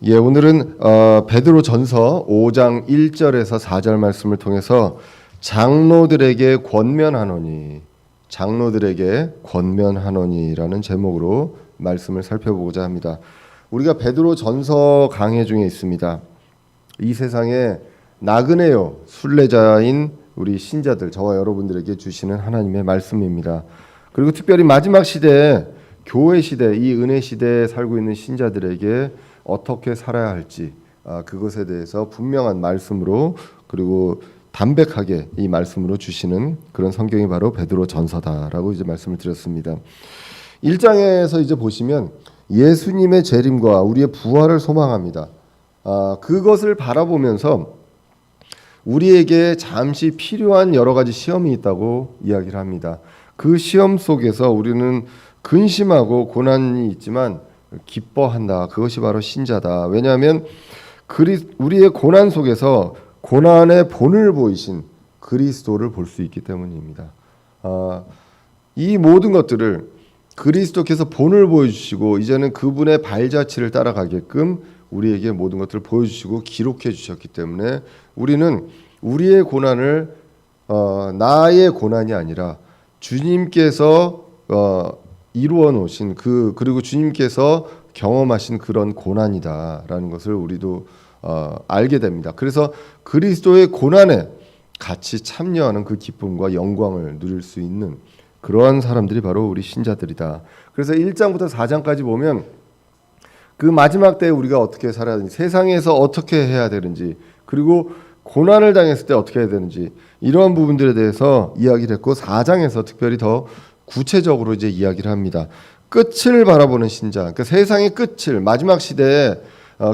오늘은 베드로전서 5장 1절에서 4절 말씀을 통해서 장로들에게 권면하노니라는 제목으로 말씀을 살펴보고자 합니다. 우리가 베드로전서 강해 중에 있습니다. 이 세상에 나그네요 순례자인 우리 신자들, 저와 여러분들에게 주시는 하나님의 말씀입니다. 그리고 특별히 마지막 시대에, 교회 시대, 이 은혜 시대에 살고 있는 신자들에게 어떻게 살아야 할지, 그것에 대해서 분명한 말씀으로, 그리고 담백하게 이 말씀으로 주시는 그런 성경이 바로 베드로전서다라고 이제 말씀을 드렸습니다. 1장에서 이제 보시면 예수님의 재림과 우리의 부활을 소망합니다. 그것을 바라보면서 우리에게 잠시 필요한 여러 가지 시험이 있다고 이야기를 합니다. 그 시험 속에서 우리는 근심하고 고난이 있지만 기뻐한다. 그것이 바로 신자다. 왜냐하면 우리의 고난 속에서 고난의 본을 보이신 그리스도를 볼 수 있기 때문입니다. 이 모든 것들을 그리스도께서 본을 보여주시고 이제는 그분의 발자취를 따라가게끔 우리에게 모든 것들을 보여주시고 기록해 주셨기 때문에 우리는 우리의 고난을 나의 고난이 아니라 주님께서 이루어 놓으신 그리고 주님께서 경험하신 그런 고난이다라는 것을 우리도 알게 됩니다. 그래서 그리스도의 고난에 같이 참여하는 그 기쁨과 영광을 누릴 수 있는 그러한 사람들이 바로 우리 신자들이다. 그래서 1장부터 4장까지 보면 그 마지막 때에 우리가 어떻게 살아야 되는지, 세상에서 어떻게 해야 되는지, 그리고 고난을 당했을 때 어떻게 해야 되는지, 이러한 부분들에 대해서 이야기를 했고, 4장에서 특별히 더 구체적으로 이제 이야기를 합니다. 끝을 바라보는 신자, 그러니까 세상의 끝을, 마지막 시대의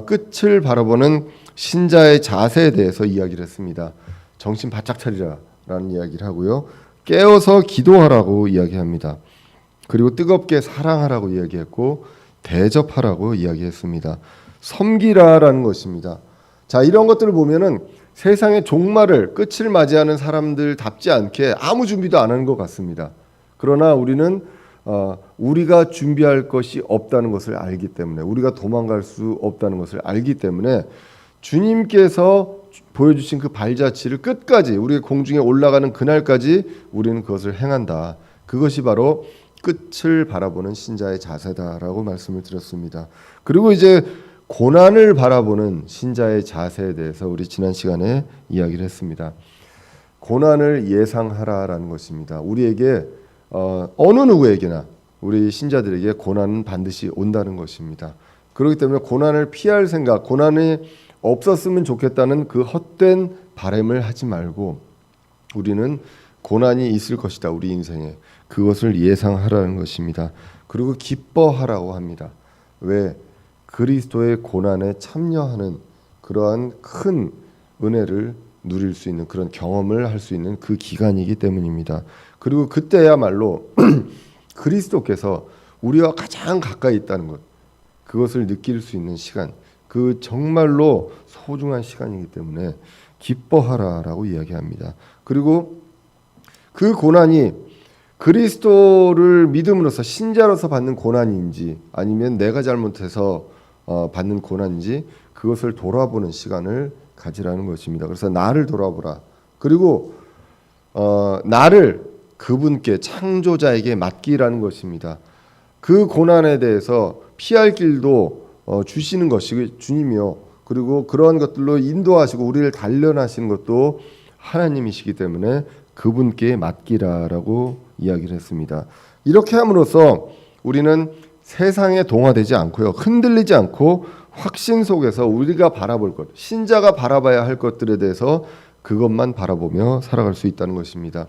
끝을 바라보는 신자의 자세에 대해서 이야기를 했습니다. 정신 바짝 차리라라는 이야기를 하고요, 깨어서 기도하라고 이야기합니다. 그리고 뜨겁게 사랑하라고 이야기했고, 대접하라고 이야기했습니다. 섬기라라는 것입니다. 자, 이런 것들을 보면은 세상의 종말을, 끝을 맞이하는 사람들답지 않게 아무 준비도 안 하는 것 같습니다. 그러나 우리는 우리가 준비할 것이 없다는 것을 알기 때문에, 우리가 도망갈 수 없다는 것을 알기 때문에 주님께서 보여주신 그 발자취를 끝까지, 우리의 공중에 올라가는 그날까지 우리는 그것을 행한다. 그것이 바로 끝을 바라보는 신자의 자세다라고 말씀을 드렸습니다. 그리고 이제 고난을 바라보는 신자의 자세에 대해서 우리 지난 시간에 이야기를 했습니다. 고난을 예상하라라는 것입니다. 우리에게 어느 누구에게나, 우리 신자들에게 고난은 반드시 온다는 것입니다. 그렇기 때문에 고난을 피할 생각, 고난이 없었으면 좋겠다는 그 헛된 바람을 하지 말고 우리는 고난이 있을 것이다, 우리 인생에. 그것을 예상하라는 것입니다. 그리고 기뻐하라고 합니다. 왜? 그리스도의 고난에 참여하는 그러한 큰 은혜를 누릴 수 있는, 그런 경험을 할 수 있는 그 기간이기 때문입니다. 그리고 그때야말로 그리스도께서 우리와 가장 가까이 있다는 것, 그것을 느낄 수 있는 시간, 그 정말로 소중한 시간이기 때문에 기뻐하라라고 이야기합니다. 그리고 그 고난이 그리스도를 믿음으로써, 신자로서 받는 고난인지 아니면 내가 잘못해서 받는 고난인지, 그것을 돌아보는 시간을 가지라는 것입니다. 그래서 나를 돌아보라. 그리고 나를 그분께, 창조자에게 맡기라는 것입니다. 그 고난에 대해서 피할 길도 주시는 것이 주님이요, 그리고 그러한 것들로 인도하시고 우리를 단련하시는 것도 하나님이시기 때문에 그분께 맡기라라고 이야기를 했습니다. 이렇게 함으로써 우리는 세상에 동화되지 않고요, 흔들리지 않고 확신 속에서 우리가 바라볼 것, 신자가 바라봐야 할 것들에 대해서 그것만 바라보며 살아갈 수 있다는 것입니다.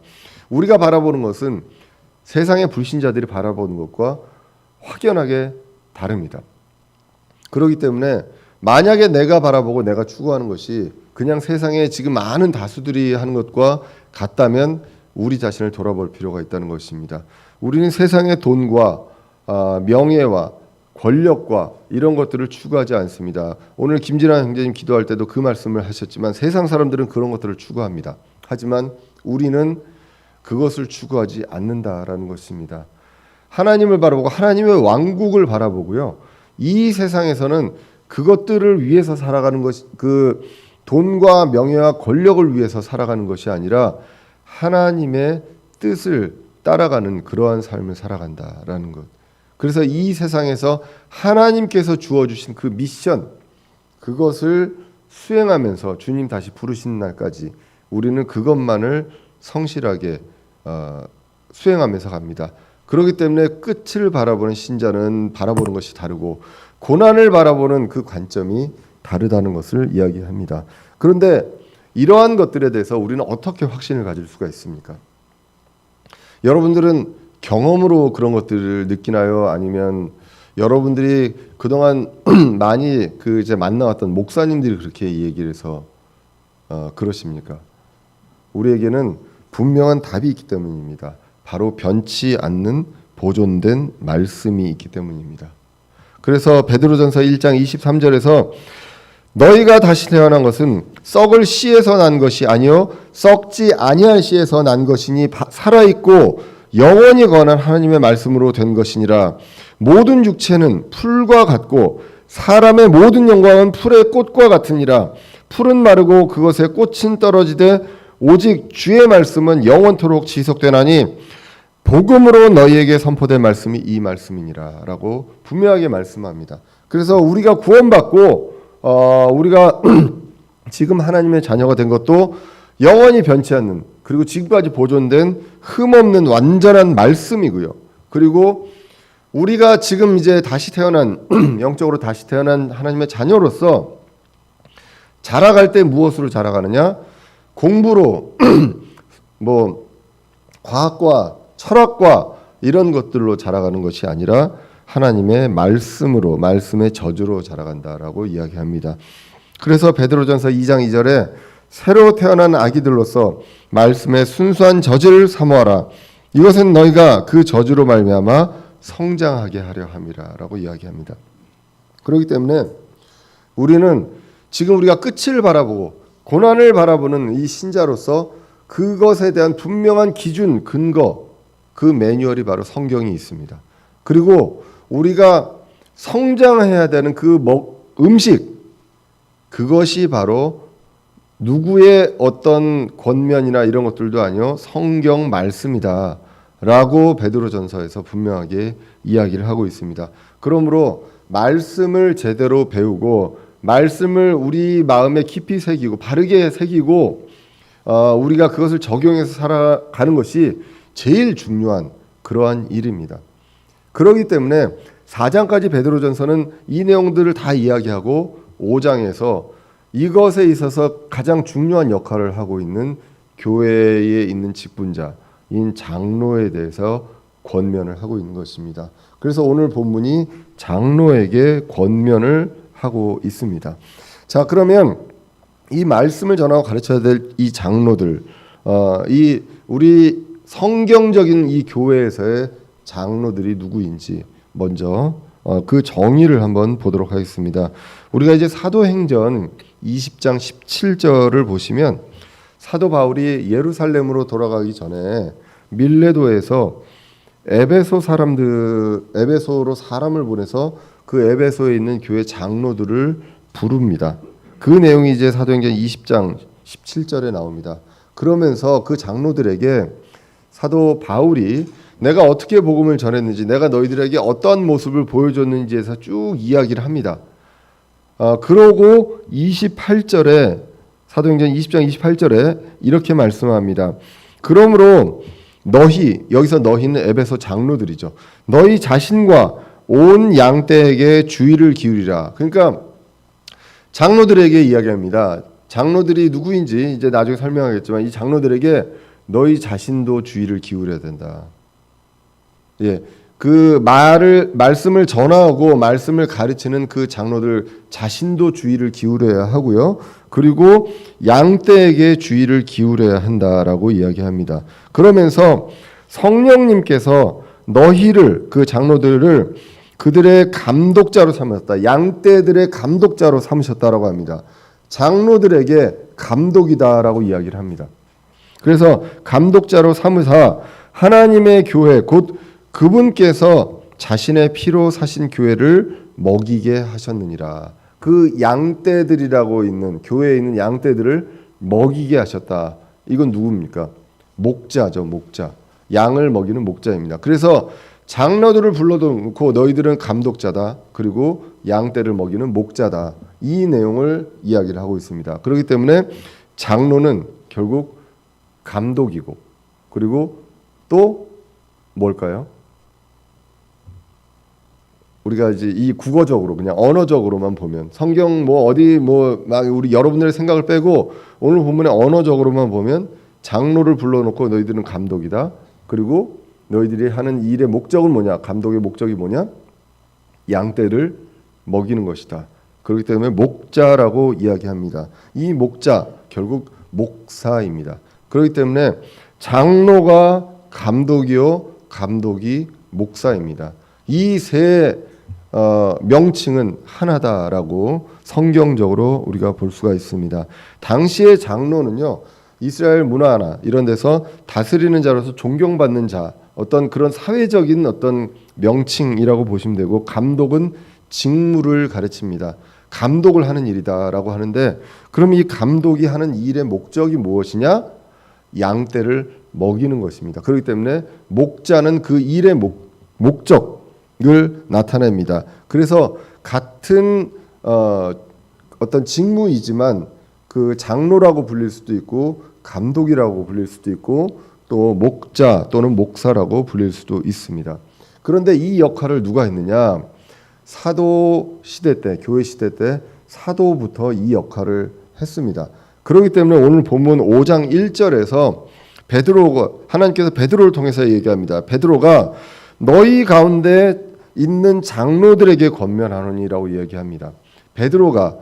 우리가 바라보는 것은 세상의 불신자들이 바라보는 것과 확연하게 다릅니다. 그렇기 때문에 만약에 내가 바라보고 내가 추구하는 것이 그냥 세상에 지금 많은 다수들이 하는 것과 같다면 우리 자신을 돌아볼 필요가 있다는 것입니다. 우리는 세상의 돈과 명예와 권력과 이런 것들을 추구하지 않습니다. 오늘 김진환 형제님 기도할 때도 그 말씀을 하셨지만 세상 사람들은 그런 것들을 추구합니다. 하지만 우리는 그것을 추구하지 않는다라는 것입니다. 하나님을 바라보고 하나님의 왕국을 바라보고요, 이 세상에서는 그것들을 위해서 살아가는 것이, 그 돈과 명예와 권력을 위해서 살아가는 것이 아니라 하나님의 뜻을 따라가는 그러한 삶을 살아간다라는 것. 그래서 이 세상에서 하나님께서 주어주신 그 미션, 그것을 수행하면서 주님 다시 부르시는 날까지 우리는 그것만을 성실하게 수행하면서 갑니다. 그렇기 때문에 끝을 바라보는 신자는 바라보는 것이 다르고 고난을 바라보는 그 관점이 다르다는 것을 이야기합니다. 그런데 이러한 것들에 대해서 우리는 어떻게 확신을 가질 수가 있습니까? 여러분들은 경험으로 그런 것들을 느끼나요? 아니면 여러분들이 그동안 많이 이제 만나왔던 목사님들이 그렇게 얘기를 해서 그러십니까? 우리에게는 분명한 답이 있기 때문입니다. 바로 변치 않는 보존된 말씀이 있기 때문입니다. 그래서 베드로전서 1장 23절에서 너희가 다시 태어난 것은 썩을 씨에서 난 것이 아니요 썩지 아니할 씨에서 난 것이니 살아있고 영원히 거하는 하나님의 말씀으로 된 것이니라. 모든 육체는 풀과 같고 사람의 모든 영광은 풀의 꽃과 같으니라. 풀은 마르고 그것의 꽃은 떨어지되 오직 주의 말씀은 영원토록 지속되나니 복음으로 너희에게 선포된 말씀이 이 말씀이니라 라고 분명하게 말씀합니다. 그래서 우리가 구원받고 우리가 지금 하나님의 자녀가 된 것도 영원히 변치 않는, 그리고 지금까지 보존된 흠없는 완전한 말씀이고요. 그리고 우리가 지금 이제 다시 태어난 영적으로 다시 태어난 하나님의 자녀로서 자라갈 때 무엇으로 자라가느냐? 공부로 뭐 과학과 철학과 이런 것들로 자라가는 것이 아니라 하나님의 말씀으로, 말씀의 저주로 자라간다라고 이야기합니다. 그래서 베드로전서 2장 2절에 새로 태어난 아기들로서 말씀의 순수한 젖을 사모하라. 이것은 너희가 그 저주로 말미암아 성장하게 하려 함이라라고 이야기합니다. 그렇기 때문에 우리는 지금 우리가 끝을 바라보고 고난을 바라보는 이 신자로서 그것에 대한 분명한 기준, 근거, 그 매뉴얼이 바로 성경이 있습니다. 그리고 우리가 성장해야 되는 그 음식, 그것이 바로 누구의 어떤 권면이나 이런 것들도 아니요 성경 말씀이다 라고 베드로전서에서 분명하게 이야기를 하고 있습니다. 그러므로 말씀을 제대로 배우고 말씀을 우리 마음에 깊이 새기고 바르게 새기고 우리가 그것을 적용해서 살아가는 것이 제일 중요한 그러한 일입니다. 그렇기 때문에 4장까지 베드로전서는 이 내용들을 다 이야기하고 5장에서 이것에 있어서 가장 중요한 역할을 하고 있는 교회에 있는 직분자인 장로에 대해서 권면을 하고 있는 것입니다. 그래서 오늘 본문이 장로에게 권면을 하고 있습니다. 자, 그러면 이 말씀을 전하고 가르쳐야 될 이 장로들, 이 우리 성경적인 이 교회에서의 장로들이 누구인지 먼저 그 정의를 한번 보도록 하겠습니다. 우리가 이제 사도행전 20장 17절을 보시면 사도 바울이 예루살렘으로 돌아가기 전에 밀레도에서 에베소로 사람을 보내서 그 에베소에 있는 교회 장로들을 부릅니다. 그 내용이 이제 사도행전 20장 17절에 나옵니다. 그러면서 그 장로들에게 사도 바울이 내가 어떻게 복음을 전했는지, 내가 너희들에게 어떠한 모습을 보여줬는지에서 쭉 이야기를 합니다. 그러고 28절에 사도행전 20장 28절에 이렇게 말씀합니다. 그러므로 여기서 너희는 에베소 장로들이죠. 너희 자신과 온 양떼에게 주의를 기울이라. 그러니까 장로들에게 이야기합니다. 장로들이 누구인지 이제 나중에 설명하겠지만 이 장로들에게 너희 자신도 주의를 기울여야 된다. 예, 그 말씀을 전하고 말씀을 가르치는 그 장로들 자신도 주의를 기울여야 하고요. 그리고 양떼에게 주의를 기울여야 한다라고 이야기합니다. 그러면서 성령님께서 너희를, 그 장로들을 그들의 감독자로 삼으셨다. 양떼들의 감독자로 삼으셨다라고 합니다. 장로들에게 감독이다라고 이야기를 합니다. 그래서 감독자로 삼으사 하나님의 교회 곧 그분께서 자신의 피로 사신 교회를 먹이게 하셨느니라. 그 양떼들이라고 있는 교회에 있는 양떼들을 먹이게 하셨다. 이건 누굽니까? 목자죠, 목자. 양을 먹이는 목자입니다. 그래서 장로들을 불러놓고 너희들은 감독자다. 그리고 양떼를 먹이는 목자다. 이 내용을 이야기를 하고 있습니다. 그렇기 때문에 장로는 결국 감독이고 그리고 또 뭘까요? 우리가 이제 이 국어적으로 그냥 언어적으로만 보면 성경 뭐 어디 뭐 막 우리 여러분들의 생각을 빼고 오늘 본문의 언어적으로만 보면 장로를 불러놓고 너희들은 감독이다. 그리고 너희들이 하는 일의 목적은 뭐냐? 감독의 목적이 뭐냐? 양떼를 먹이는 것이다. 그렇기 때문에 목자라고 이야기합니다. 이 목자 결국 목사입니다. 그렇기 때문에 장로가 감독이요, 감독이 목사입니다. 이 세 명칭은 하나다라고 성경적으로 우리가 볼 수가 있습니다. 당시의 장로는요, 이스라엘 문화나 이런 데서 다스리는 자로서 존경받는 자, 어떤 그런 사회적인 어떤 명칭이라고 보시면 되고, 감독은 직무를 가르칩니다. 감독을 하는 일이다라고 하는데, 그럼 이 감독이 하는 일의 목적이 무엇이냐? 양떼를 먹이는 것입니다. 그렇기 때문에 목자는 그 일의 목적을 나타냅니다. 그래서 같은 어떤 직무이지만 그 장로라고 불릴 수도 있고 감독이라고 불릴 수도 있고 또 목자 또는 목사라고 불릴 수도 있습니다. 그런데 이 역할을 누가 했느냐? 사도 시대 때, 교회 시대 때 사도부터 이 역할을 했습니다. 그렇기 때문에 오늘 본문 5장 1절에서 베드로가 하나님께서 베드로를 통해서 얘기합니다. 베드로가 너희 가운데 있는 장로들에게 권면하노니라고 이야기합니다. 베드로가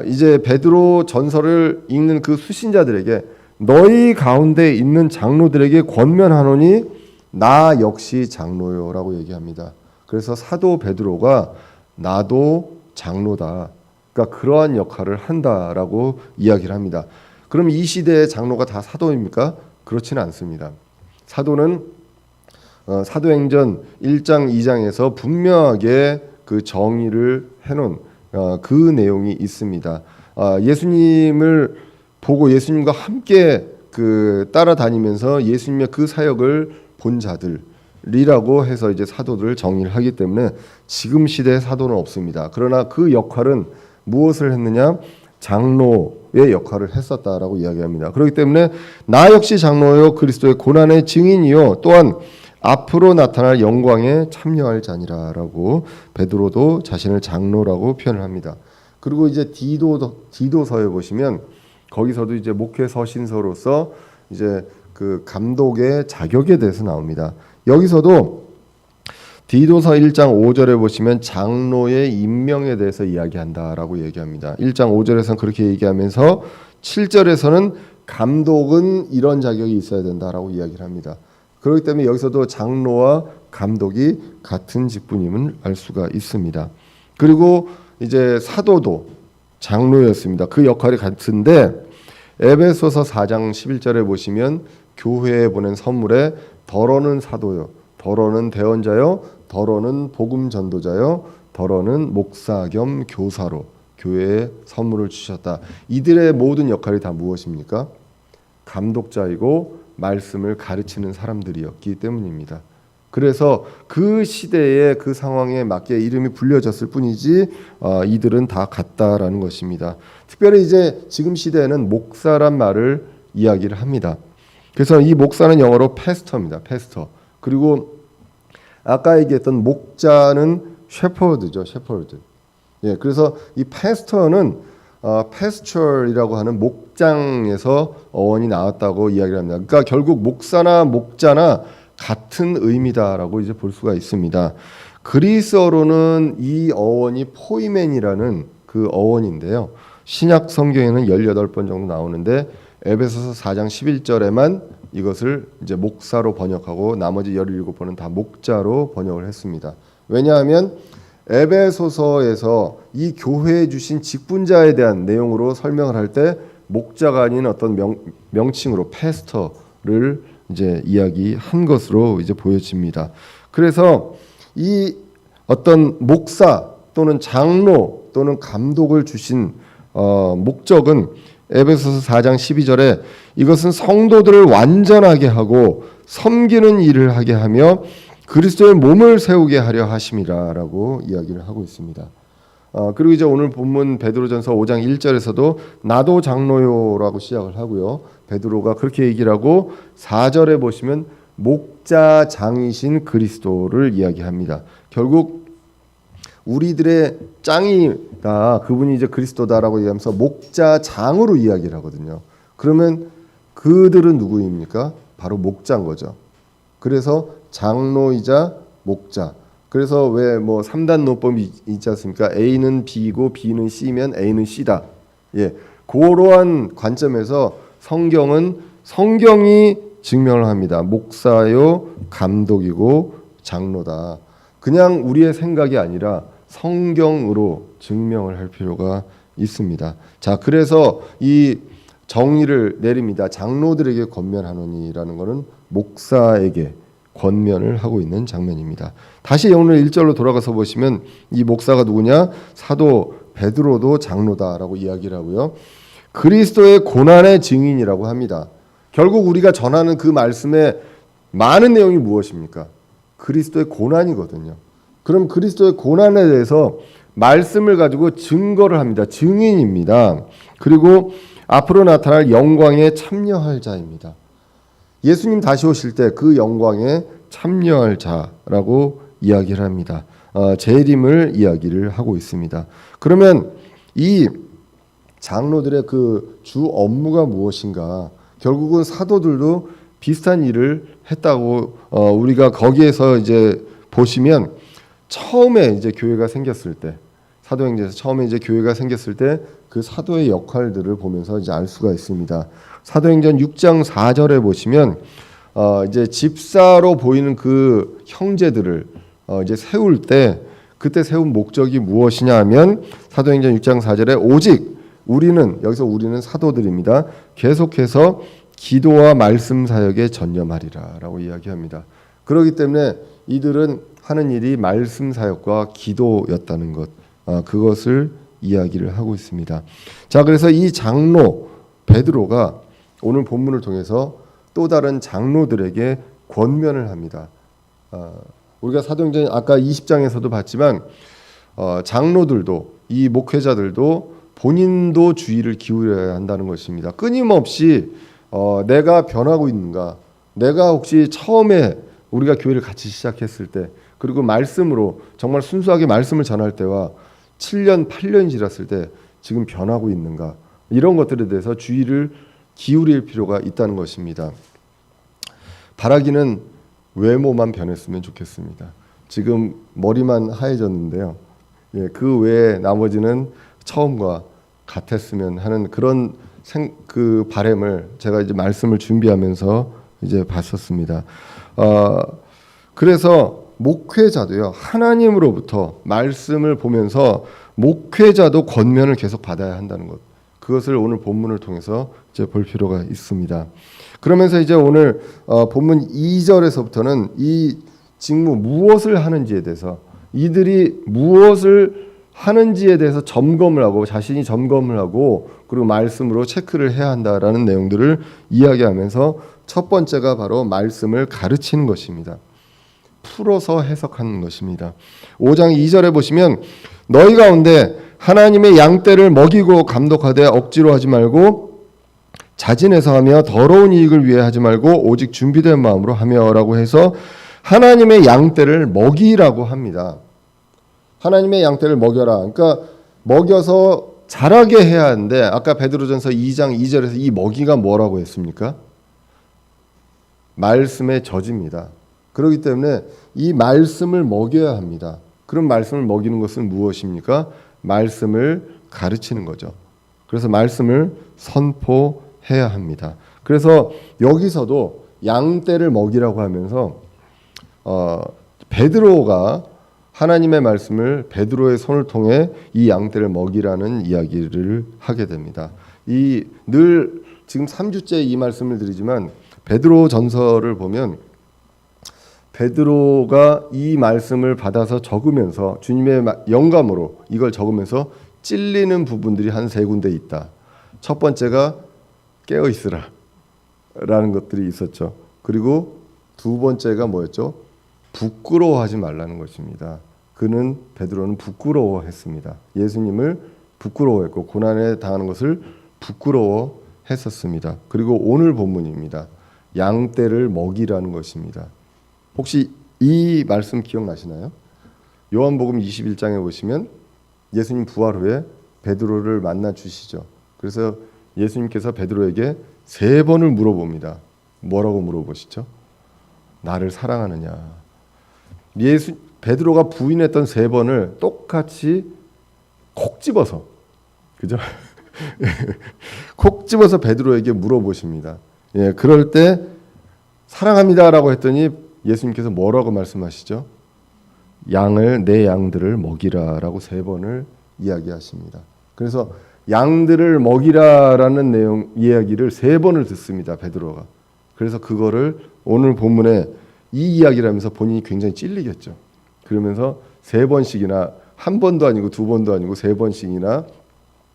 이제 베드로 전서를 읽는 그 수신자들에게 너희 가운데 있는 장로들에게 권면하노니 나 역시 장로요라고 얘기합니다. 그래서 사도 베드로가 나도 장로다. 그러니까 그러한 역할을 한다라고 이야기를 합니다. 그럼 이 시대의 장로가 다 사도입니까? 그렇지는 않습니다. 사도는 사도행전 1장 2장에서 분명하게 그 정의를 해놓은 그 내용이 있습니다. 예수님을 보고 예수님과 함께 그 따라다니면서 예수님의 그 사역을 본 자들이라고 해서 이제 사도들을 정의를 하기 때문에 지금 시대의 사도는 없습니다. 그러나 그 역할은 무엇을 했느냐? 장로의 역할을 했었다라고 이야기합니다. 그렇기 때문에 나 역시 장로요 그리스도의 고난의 증인이요 또한 앞으로 나타날 영광에 참여할 자니라라고 베드로도 자신을 장로라고 표현을 합니다. 그리고 이제 디도서에 보시면 거기서도 이제 목회 서신서로서 이제 그 감독의 자격에 대해서 나옵니다. 여기서도 디도서 1장 5절에 보시면 장로의 임명에 대해서 이야기한다라고 얘기합니다. 1장 5절에서는 그렇게 얘기하면서 7절에서는 감독은 이런 자격이 있어야 된다라고 이야기를 합니다. 그렇기 때문에 여기서도 장로와 감독이 같은 직분임을 알 수가 있습니다. 그리고 이제 사도도 장로였습니다. 그 역할이 같은데 에베소서 4장 11절에 보시면 교회에 보낸 선물에 더러는 사도요, 더러는 대언자요, 더러는 복음 전도자요, 더러는 목사 겸 교사로 교회에 선물을 주셨다. 이들의 모든 역할이 다 무엇입니까? 감독자이고 말씀을 가르치는 사람들이었기 때문입니다. 그래서 그 시대의 그 상황에 맞게 이름이 불려졌을 뿐이지 이들은 다 같다라는 것입니다. 특별히 이제 지금 시대에는 목사란 말을 이야기를 합니다. 그래서 이 목사는 영어로 패스터입니다. 패스터. 그리고 아까 얘기했던 목자는 셰퍼드죠. 셰퍼드. 예, 그래서 이 패스터는 패스처이라고 하는 목장에서 어원이 나왔다고 이야기를 합니다. 그러니까 결국 목사나 목자나 같은 의미다라고 이제 볼 수가 있습니다. 그리스어로는 이 어원이 포이멘이라는 그 어원인데요. 신약 성경에는 18번 정도 나오는데 에베소서 4장 11절에만 이것을 이제 목사로 번역하고 나머지 17번은 다 목자로 번역을 했습니다. 왜냐하면 에베소서에서 이 교회에 주신 직분자에 대한 내용으로 설명을 할 때 목자가 아닌 어떤 명칭으로 패스터를 이제 이야기한 것으로 이제 보여집니다. 그래서 이 어떤 목사 또는 장로 또는 감독을 주신 목적은 에베소서 4장 12절에 이것은 성도들을 완전하게 하고 섬기는 일을 하게 하며 그리스도의 몸을 세우게 하려 하심이라라고 이야기를 하고 있습니다. 그리고 이제 오늘 본문 베드로전서 5장 1절에서도 나도 장로요라고 시작을 하고요. 베드로가 그렇게 얘기를 하고 4절에 보시면 목자장이신 그리스도를 이야기합니다. 결국 우리들의 짱이다, 그분이 이제 그리스도다라고 얘기하면서 목자장으로 이야기를 하거든요. 그러면 그들은 누구입니까? 바로 목자인 거죠. 그래서 장로이자 목자. 그래서 왜 뭐 3단 노법이 있지 않습니까? A는 B고 B는 C면 A는 C다. 예, 그러한 관점에서 성경이 증명을 합니다. 목사요, 감독이고 장로다. 그냥 우리의 생각이 아니라 성경으로 증명을 할 필요가 있습니다. 자, 그래서 이 정의를 내립니다. 장로들에게 권면하노니라는 것은 목사에게 권면을 하고 있는 장면입니다. 다시 오늘 1절로 돌아가서 보시면 이 목사가 누구냐? 사도 베드로도 장로다라고 이야기를 하고요. 그리스도의 고난의 증인이라고 합니다. 결국 우리가 전하는 그 말씀의 많은 내용이 무엇입니까? 그리스도의 고난이거든요. 그럼 그리스도의 고난에 대해서 말씀을 가지고 증거를 합니다. 증인입니다. 그리고 앞으로 나타날 영광에 참여할 자입니다. 예수님 다시 오실 때 그 영광에 참여할 자라고 이야기를 합니다. 재림을 이야기를 하고 있습니다. 그러면 이 장로들의 그 주 업무가 무엇인가? 결국은 사도들도 비슷한 일을 했다고 우리가 거기에서 이제 보시면 처음에 이제 교회가 생겼을 때, 사도행전에서 처음에 이제 교회가 생겼을 때 그 사도의 역할들을 보면서 이제 알 수가 있습니다. 사도행전 6장 4절에 보시면 이제 집사로 보이는 그 형제들을 이제 세울 때 그때 세운 목적이 무엇이냐 하면 사도행전 6장 4절에 오직 우리는, 여기서 우리는 사도들입니다. 계속해서 기도와 말씀 사역에 전념하리라라고 이야기합니다. 그렇기 때문에 이들은 하는 일이 말씀 사역과 기도였다는 것, 그것을 이야기를 하고 있습니다. 자, 그래서 이 장로 베드로가 오늘 본문을 통해서 또 다른 장로들에게 권면을 합니다. 우리가 사도행전 아까 20장에서도 봤지만 장로들도, 이 목회자들도 본인도 주의를 기울여야 한다는 것입니다. 끊임없이 내가 변하고 있는가, 내가 혹시 처음에 우리가 교회를 같이 시작했을 때, 그리고 말씀으로 정말 순수하게 말씀을 전할 때와 7년, 8년이 지났을 때 지금 변하고 있는가, 이런 것들에 대해서 주의를 기울일 필요가 있다는 것입니다. 바라기는 외모만 변했으면 좋겠습니다. 지금 머리만 하얘졌는데요. 예, 그 외에 나머지는 처음과 같았으면 하는 그런 그 바람을 제가 이제 말씀을 준비하면서 이제 봤었습니다. 그래서 목회자도요, 하나님으로부터 말씀을 보면서 목회자도 권면을 계속 받아야 한다는 것, 그것을 오늘 본문을 통해서 이제 볼 필요가 있습니다. 그러면서 이제 오늘 본문 2절에서부터는 이 직무, 무엇을 하는지에 대해서, 이들이 무엇을 하는지에 대해서 점검을 하고, 자신이 점검을 하고, 그리고 말씀으로 체크를 해야 한다라는 내용들을 이야기하면서 첫 번째가 바로 말씀을 가르치는 것입니다. 풀어서 해석하는 것입니다. 5장 2절에 보시면 너희 가운데 하나님의 양떼를 먹이고 감독하되 억지로 하지 말고 자진해서 하며 더러운 이익을 위해 하지 말고 오직 준비된 마음으로 하며라고 해서 하나님의 양떼를 먹이라고 합니다. 하나님의 양떼를 먹여라. 그러니까 먹여서 자라게 해야 하는데, 아까 베드로전서 2장 2절에서 이 먹이가 뭐라고 했습니까? 말씀의 젖입니다. 그렇기 때문에 이 말씀을 먹여야 합니다. 그런 말씀을 먹이는 것은 무엇입니까? 말씀을 가르치는 거죠. 그래서 말씀을 선포해야 합니다. 그래서 여기서도 양떼를 먹이라고 하면서 베드로가 하나님의 말씀을 베드로의 손을 통해 이 양떼를 먹이라는 이야기를 하게 됩니다. 늘 지금 3주째 이 말씀을 드리지만 베드로 전서를 보면 베드로가 이 말씀을 받아서 적으면서 주님의 영감으로 이걸 적으면서 찔리는 부분들이 한 세 군데 있다. 첫 번째가 깨어 있으라 라는 것들이 있었죠. 그리고 두 번째가 뭐였죠? 부끄러워하지 말라는 것입니다. 베드로는 부끄러워했습니다. 예수님을 부끄러워했고 고난에 당하는 것을 부끄러워했었습니다. 그리고 오늘 본문입니다. 양떼를 먹이라는 것입니다. 혹시 이 말씀 기억나시나요? 요한복음 21장에 보시면 예수님 부활 후에 베드로를 만나 주시죠. 그래서 예수님께서 베드로에게 세 번을 물어봅니다. 뭐라고 물어보시죠? 나를 사랑하느냐. 베드로가 부인했던 세 번을 똑같이 콕 집어서, 그죠? 콕 집어서 베드로에게 물어보십니다. 예, 그럴 때 사랑합니다라고 했더니 예수님께서 뭐라고 말씀하시죠? 내 양들을 먹이라라고 세 번을 이야기하십니다. 그래서 양들을 먹이라라는 내용 이야기를 세 번을 듣습니다. 베드로가. 그래서 그거를 오늘 본문에 이 이야기를 하면서 본인이 굉장히 찔리겠죠. 그러면서 세 번씩이나 한 번도 아니고 두 번도 아니고 세 번씩이나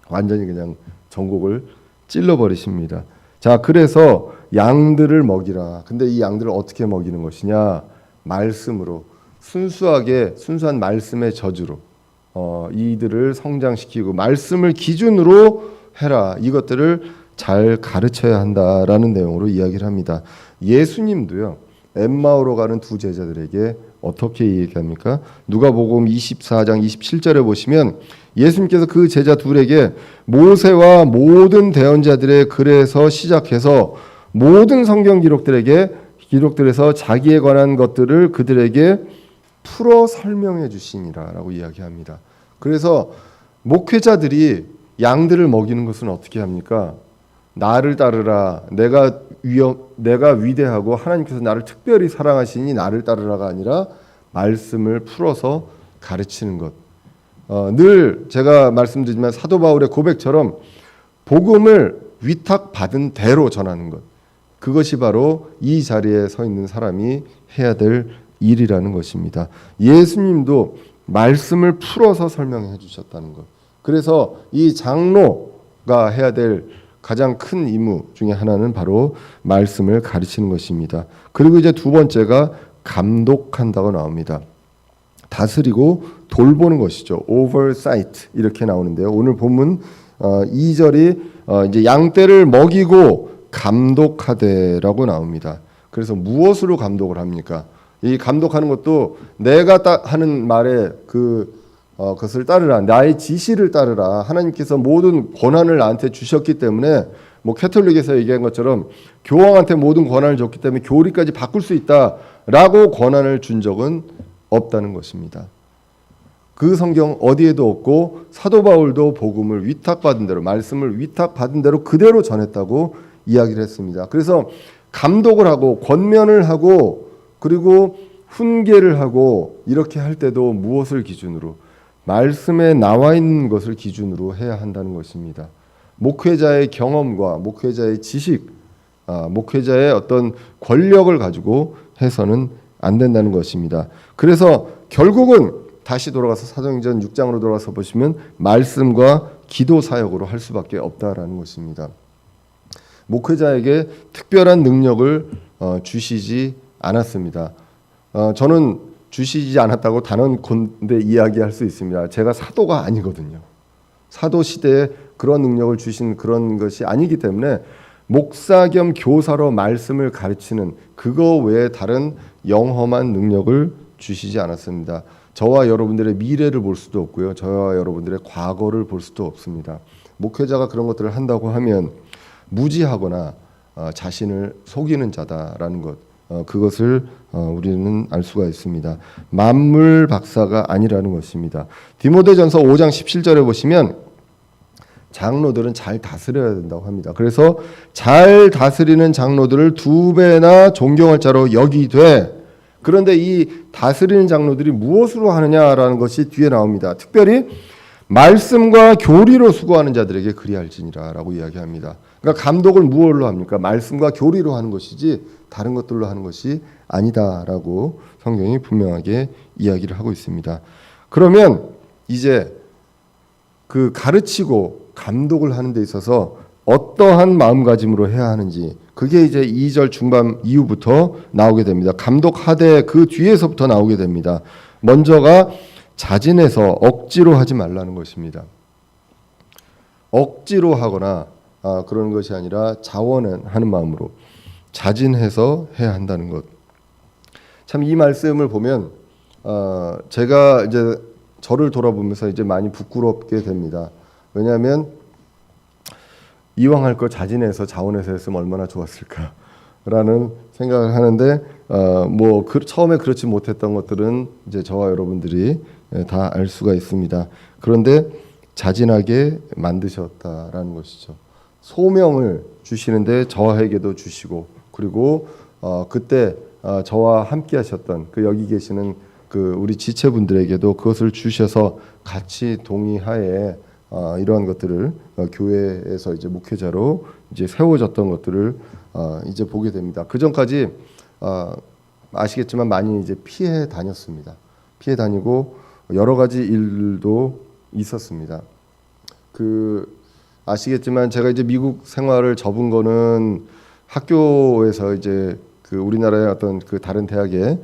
완전히 그냥 전곡을 찔러버리십니다. 자, 그래서 양들을 먹이라. 근데 이 양들을 어떻게 먹이는 것이냐? 말씀으로, 순수한 말씀의 저주로 이들을 성장시키고 말씀을 기준으로 해라. 이것들을 잘 가르쳐야 한다라는 내용으로 이야기를 합니다. 예수님도요. 엠마오로 가는 두 제자들에게 어떻게 얘기합니까? 누가복음 24장 27절에 보시면 예수님께서 그 제자 둘에게 모세와 모든 대언자들의 글에서 시작해서 모든 성경 기록들에서 자기에 관한 것들을 그들에게 풀어 설명해 주시니라라고 이야기합니다. 그래서 목회자들이 양들을 먹이는 것은 어떻게 합니까? 나를 따르라. 내가 위대하고 하나님께서 나를 특별히 사랑하시니 나를 따르라가 아니라 말씀을 풀어서 가르치는 것. 늘 제가 말씀드리지만 사도 바울의 고백처럼 복음을 위탁받은 대로 전하는 것. 그것이 바로 이 자리에 서 있는 사람이 해야 될 일이라는 것입니다. 예수님도 말씀을 풀어서 설명해 주셨다는 것. 그래서 이 장로가 해야 될 가장 큰 임무 중에 하나는 바로 말씀을 가르치는 것입니다. 그리고 이제 두 번째가 감독한다고 나옵니다. 다스리고 돌보는 것이죠. oversight 이렇게 나오는데요. 오늘 본문 2절이 이제 양떼를 먹이고 감독하되라고 나옵니다. 그래서 무엇으로 감독을 합니까? 이 감독하는 것도 내가 하는 말에 그것을 따르라. 나의 지시를 따르라. 하나님께서 모든 권한을 나한테 주셨기 때문에 뭐 캐톨릭에서 얘기한 것처럼 교황한테 모든 권한을 줬기 때문에 교리까지 바꿀 수 있다라고 권한을 준 적은 없다는 것입니다. 그 성경 어디에도 없고 사도 바울도 복음을 위탁받은 대로 말씀을 위탁받은 대로 그대로 전했다고 이야기를 했습니다. 그래서 감독을 하고 권면을 하고 그리고 훈계를 하고 이렇게 할 때도 무엇을 기준으로? 말씀에 나와 있는 것을 기준으로 해야 한다는 것입니다. 목회자의 경험과 목회자의 지식, 목회자의 어떤 권력을 가지고 해서는 안 된다는 것입니다. 그래서 결국은 다시 돌아가서 사도행전 6장으로 돌아가서 보시면 말씀과 기도 사역으로 할 수밖에 없다라는 것입니다. 목회자에게 특별한 능력을 주시지 않았습니다. 저는 주시지 않았다고 단언컨대 이야기할 수 있습니다. 제가 사도가 아니거든요. 사도 시대에 그런 능력을 주신 그런 것이 아니기 때문에 목사 겸 교사로 말씀을 가르치는 그거 외에 다른 영험한 능력을 주시지 않았습니다. 저와 여러분들의 미래를 볼 수도 없고요. 저와 여러분들의 과거를 볼 수도 없습니다. 목회자가 그런 것들을 한다고 하면 무지하거나 자신을 속이는 자다라는 것, 그것을 우리는 알 수가 있습니다. 만물 박사가 아니라는 것입니다. 디모데전서 5장 17절에 보시면 장로들은 잘 다스려야 된다고 합니다. 그래서 잘 다스리는 장로들을 2배나 존경할 자로 여기되, 그런데 이 다스리는 장로들이 무엇으로 하느냐라는 것이 뒤에 나옵니다. 특별히 말씀과 교리로 수고하는 자들에게 그리할지니라라고 이야기합니다. 그러니까 감독을 무엇로 합니까? 말씀과 교리로 하는 것이지 다른 것들로 하는 것이 아니다라고 성경이 분명하게 이야기를 하고 있습니다. 그러면 이제 그 가르치고 감독을 하는 데 있어서 어떠한 마음가짐으로 해야 하는지, 그게 이제 2절 중반 이후부터 나오게 됩니다. 감독하되 그 뒤에서부터 나오게 됩니다. 먼저가 자진해서 억지로 하지 말라는 것입니다. 억지로 하거나 그런 것이 아니라 자원하는 마음으로 자진해서 해야 한다는 것. 참 이 말씀을 보면 제가 이제 저를 돌아보면서 이제 많이 부끄럽게 됩니다. 왜냐하면 이왕 할 거 자진해서 자원해서 했으면 얼마나 좋았을까라는 생각을 하는데 처음에 그렇지 못했던 것들은 이제 저와 여러분들이 다 알 수가 있습니다. 그런데 자진하게 만드셨다라는 것이죠. 소명을 주시는데 저에게도 주시고, 그리고 그때 저와 함께 하셨던 그 여기 계시는 그 우리 지체분들에게도 그것을 주셔서 같이 동의하에 이러한 것들을 교회에서 이제 목회자로 이제 세워졌던 것들을 이제 보게 됩니다. 그 전까지 아시겠지만 많이 이제 피해 다녔습니다. 피해 다니고 여러 가지 일도 있었습니다. 아시겠지만 제가 이제 미국 생활을 접은 거는 학교에서 이제 그 우리나라의 어떤 그 다른 대학에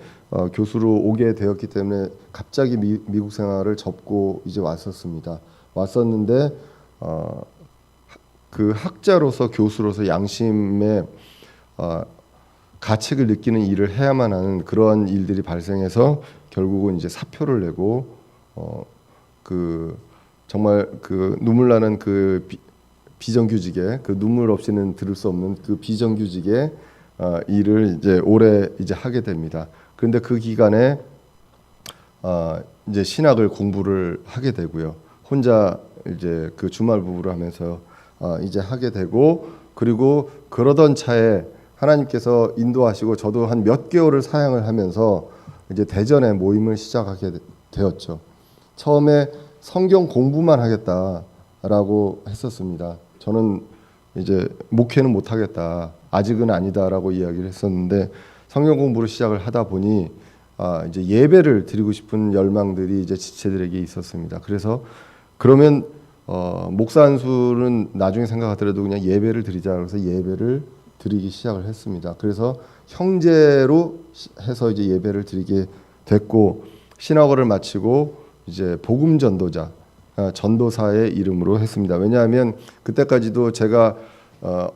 교수로 오게 되었기 때문에 갑자기 미국 생활을 접고 이제 왔었는데 그 학자로서 교수로서 양심의 가책을 느끼는 일을 해야만 하는 그런 일들이 발생해서 결국은 이제 사표를 내고 정말 그 눈물 나는 그 비정규직에, 그 눈물 없이는 들을 수 없는 그 비정규직의 일을 이제 오래 이제 하게 됩니다. 그런데 그 기간에 이제 신학을 공부를 하게 되고요. 혼자 이제 그 주말 부부를 하면서 이제 하게 되고, 그리고 그러던 차에 하나님께서 인도하시고 저도 한 몇 개월을 사역을 하면서 이제 대전에 모임을 시작하게 되었죠. 처음에 성경 공부만 하겠다라고 했었습니다. 저는 이제 목회는 못 하겠다, 아직은 아니다라고 이야기를 했었는데 성경 공부를 시작을 하다 보니 이제 예배를 드리고 싶은 열망들이 이제 지체들에게 있었습니다. 그래서 그러면 목사 안수는 나중에 생각하더라도 그냥 예배를 드리자, 그래서 예배를 드리기 시작을 했습니다. 그래서 형제로 해서 이제 예배를 드리게 됐고, 신학어를 마치고 이제 복음 전도자, 전도사의 이름으로 했습니다. 왜냐하면 그때까지도 제가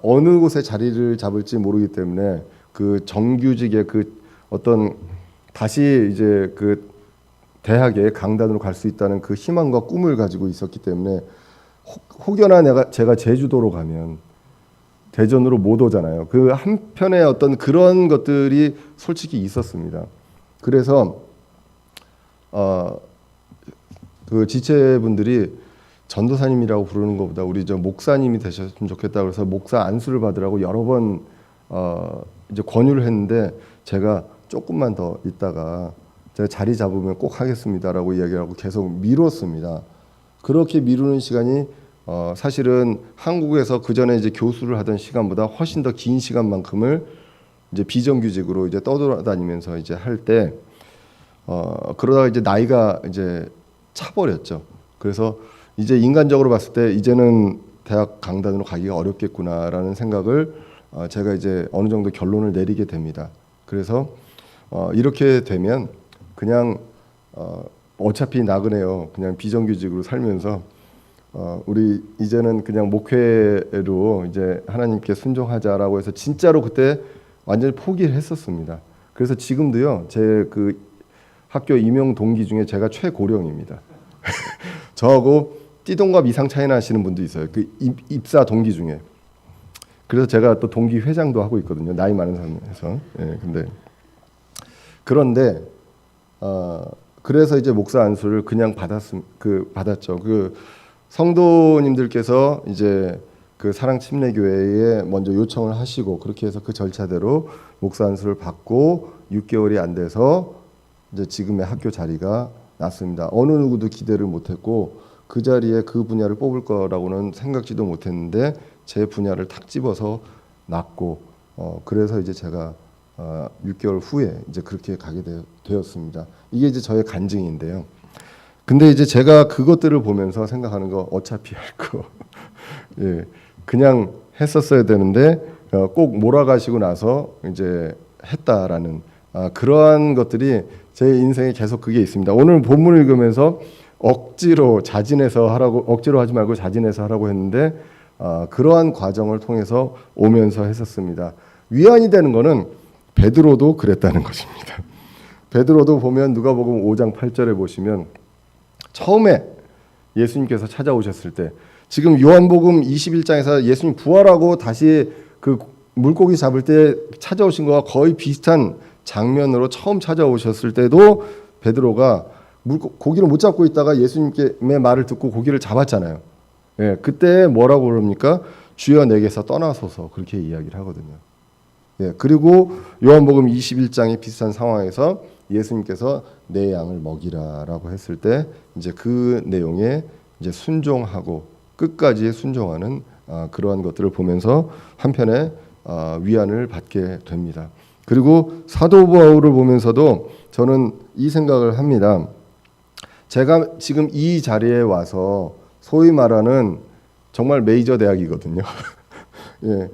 어느 곳에 자리를 잡을지 모르기 때문에 그 정규직의 그 어떤 다시 이제 그 대학에 강단으로 갈 수 있다는 그 희망과 꿈을 가지고 있었기 때문에 혹여나 제가 제주도로 가면 대전으로 못 오잖아요. 그 한편에 어떤 그런 것들이 솔직히 있었습니다. 그래서 그 지체분들이 전도사님이라고 부르는 것보다 우리 저 목사님이 되셨으면 좋겠다 그래서 목사 안수를 받으라고 여러 번 이제 권유를 했는데, 제가 조금만 더 있다가 제가 자리 잡으면 꼭 하겠습니다라고 이야기하고 계속 미뤘습니다. 그렇게 미루는 시간이 사실은 한국에서 그 전에 이제 교수를 하던 시간보다 훨씬 더 긴 시간만큼을 이제 비정규직으로 이제 떠돌아다니면서 이제 할 때 그러다가 이제 나이가 이제 차버렸죠. 그래서 이제 인간적으로 봤을 때 이제는 대학 강단으로 가기가 어렵겠구나라는 생각을 제가 이제 어느 정도 결론을 내리게 됩니다. 그래서 이렇게 되면 그냥 어차피 나그네요. 그냥 비정규직으로 살면서 우리 이제는 그냥 목회로 이제 하나님께 순종하자라고 해서 진짜로 그때 완전히 포기를 했었습니다. 그래서 지금도요, 제 그 학교 임용 동기 중에 제가 최고령입니다. 저하고 띠동갑 이상 차이 나시는 분도 있어요. 그 입사 동기 중에. 그래서 제가 또 동기 회장도 하고 있거든요. 나이 많은 사람에서. 그런데 그래서 이제 목사 안수를 그냥 받았죠. 그 성도님들께서 이제 그 사랑침례교회에 먼저 요청을 하시고 그렇게 해서 그 절차대로 목사 안수를 받고 6개월이 안 돼서 이제 지금의 학교 자리가 났습니다. 어느 누구도 기대를 못했고 그 자리에 그 분야를 뽑을 거라고는 생각지도 못했는데 제 분야를 탁 집어서 났고 그래서 이제 제가 6개월 후에 이제 그렇게 가게 되었습니다. 이게 이제 저의 간증인데요. 근데 이제 제가 그것들을 보면서 생각하는 거 어차피 할 거, 예, 그냥 했었어야 되는데 꼭 몰아가시고 나서 이제 했다라는 그러한 것들이 제 인생에 계속 그게 있습니다. 오늘 본문을 읽으면서 억지로 하지 말고 자진해서 하라고 했는데 그러한 과정을 통해서 오면서 했었습니다. 위안이 되는 거는 베드로도 그랬다는 것입니다. 베드로도 보면 누가복음 5장 8절에 보시면 처음에 예수님께서 찾아오셨을 때, 지금 요한복음 21장에서 예수님 부활하고 다시 그 물고기 잡을 때 찾아오신 거와 거의 비슷한 장면으로 처음 찾아오셨을 때도 베드로가 고기를 못 잡고 있다가 예수님의 말을 듣고 고기를 잡았잖아요. 예, 그때 뭐라고 그럽니까? 주여 내게서 떠나소서, 그렇게 이야기를 하거든요. 예, 그리고 요한복음 21장의 비슷한 상황에서 예수님께서 내 양을 먹이라라고 했을 때 이제 그 내용에 이제 순종하고 끝까지 순종하는 그러한 것들을 보면서 한편에 위안을 받게 됩니다. 그리고 사도 바울을 보면서도 저는 이 생각을 합니다. 제가 지금 이 자리에 와서 소위 말하는 정말 메이저 대학이거든요. 예,